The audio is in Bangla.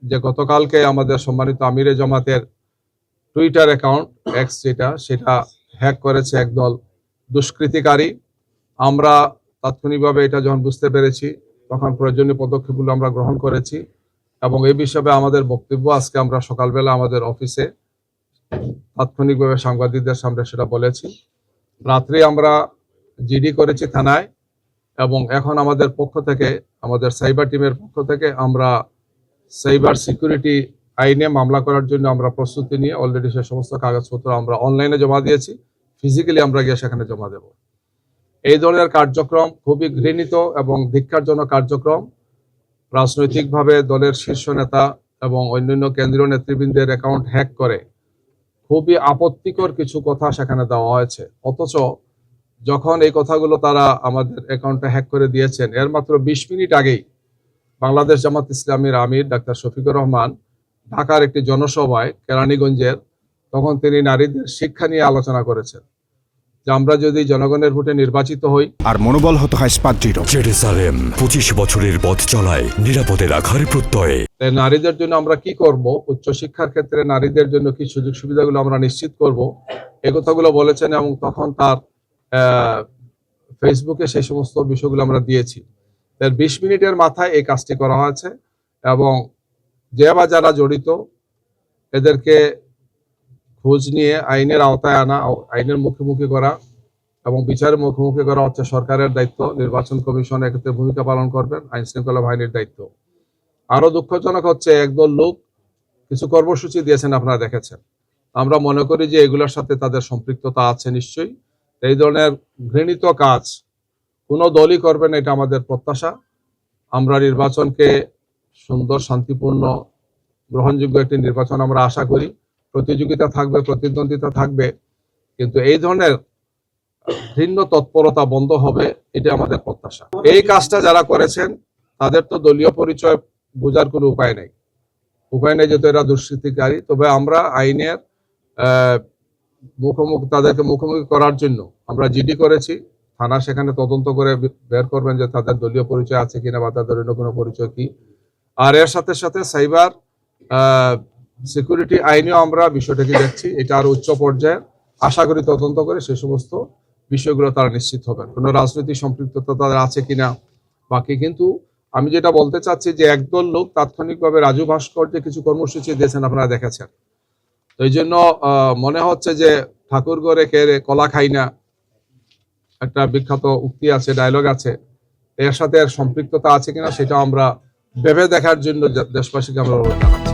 যে গতকালকে আমাদের সম্মানিত আমিরে জামাতের টুইটার অ্যাকাউন্ট এক্স সেটা হ্যাক করেছে একদল দুষ্কৃতিকারী। আমরা তাৎক্ষণিকভাবে এটা যখন বুঝতে পেরেছি তখন প্রয়োজনীয় পদক্ষেপগুলো আমরা গ্রহণ করেছি এবং এই বিষয়ে আমাদের বক্তব্য আজকে আমরা সকালবেলা আমাদের অফিসে তাৎক্ষণিকভাবে সাংবাদিকদের সামনে সেটা বলেছি। রাত্রে আমরা জিডি করেছি থানায় এবং এখন আমাদের পক্ষ থেকে, আমাদের সাইবার টিমের পক্ষ থেকে আমরা সাইবার সিকিউরিটি আইনে মামলা করার জন্য আমরা প্রস্তুতি নিয়ে অলরেডি সে সমস্ত কাগজপত্র আমরা অনলাইনে জমা দিয়েছি, ফিজিক্যালি আমরা গিয়ে সেখানে জমা দেব। এই ধরনের কার্যক্রম খুবই ঘৃণিত এবং ধিক্কারজনক কার্যক্রম। রাজনৈতিকভাবে দলের শীর্ষ নেতা এবং অন্যান্য কেন্দ্রীয় নেতৃবৃন্দের অ্যাকাউন্ট হ্যাক করে খুবই আপত্তিকর কিছু কথা সেখানে দেওয়া হয়েছে। অথচ যখন এই কথাগুলো তারা আমাদের অ্যাকাউন্টে হ্যাক করে দিয়েছেন, এর মাত্র 20 মিনিট আগেই বাংলাদেশ জামাত ইসলামীর আমির ডাক্তার শফিকুর রহমান ঢাকার একটি জনসভায় কেরানীগঞ্জের, তখন তিনি নারীদের শিক্ষা নিয়ে আলোচনা করেছেন যে আমরা যদি জনগণের ভোটে নির্বাচিত হই আর মনোবল হতো হয় স্পাদ্রিত। জেরুসালেম 25 বছরের পথ চলায় নিরাপদে রাখার প্রত্যয়ে নারীদের জন্য আমরা কি করব, উচ্চশিক্ষার ক্ষেত্রে নারীদের জন্য কি সুযোগ সুবিধাগুলো আমরা নিশ্চিত করব, এই কথাগুলো বলেছেন এবং তখন তার ফেসবুকে সেই সমস্ত বিষয়গুলো আমরা দিয়েছি। 20 মিনিটের মাথায় এই কাজটি করা হয়েছে এবং যে বা যারা জড়িত এদেরকে খোঁজ নিয়ে আইনের আওতায় আনা, আইনের মুখোমুখি করা এবং বিচারের মুখোমুখি করা হচ্ছে সরকারের দায়িত্ব। নির্বাচন কমিশন এক্ষেত্রে ভূমিকা পালন করবেন, আইন শৃঙ্খলা বাহিনীর দায়িত্ব। আরো দুঃখজনক হচ্ছে একদল লোক কিছু কর্মসূচি দিয়েছেন, আপনারা দেখেছেন। আমরা মনে করি যে এগুলোর সাথে তাদের সম্পৃক্ততা আছে নিশ্চয়ই। এই ধরনের ঘৃণিত কাজ কোনো দলই করবেন, এটা আমাদের প্রত্যাশা। আমরা নির্বাচনকে সুন্দর, শান্তিপূর্ণ, গ্রহণযোগ্য একটি নির্বাচন আমরা আশা করি। প্রতিযোগিতা থাকবে, প্রতিদ্বন্দ্বিতা থাকবে, কিন্তু এই ধরনের ভিন্ন তৎপরতা বন্ধ হবে, এটা আমাদের প্রত্যাশা। এই কাজটা যারা করেছেন তাদের তো দলীয় পরিচয় বোঝার কোনো উপায় নেই যেহেতু এরা দুষ্কৃতিকারী। তবে আমরা আইনের তাদেরকে মুখোমুখি করার জন্য আমরা জিডি করেছি। থানা সেখানে তদন্ত করে বের করবেন যে তাদের দলীয় পরিচয় আছে কিনা বা তাদের অন্য কোনো পরিচয় কি। আর এর সাথে সাথে সাইবার সিকিউরিটি আইনেও আমরা বিষয়টাকে দেখছি, এটা আরো উচ্চ পর্যায়ে। আশা করি তদন্ত করে সে সমস্ত বিষয়গুলো তারা নিশ্চিত হবেন, কোনো রাজনৈতিক সম্পৃক্ততা তাদের আছে কিনা বাকি। কিন্তু আমি যেটা বলতে চাচ্ছি যে একদল লোক তাৎক্ষণিকভাবে রাজু ভাস্কর্যে কিছু কর্মসূচি দিয়েছেন, আপনারা দেখেছেন। তো এই জন্য মনে হচ্ছে যে ঠাকুর ঘরে কেড়ে কলা খাই না, একটা বিখ্যাত উক্তি আছে, ডায়লগ আছে। এর সাথে এর সম্পৃক্ততা আছে কিনা সেটা আমরা ভেবে দেখার জন্য দেশবাসীকে আমরা অনুরোধ জানাচ্ছি।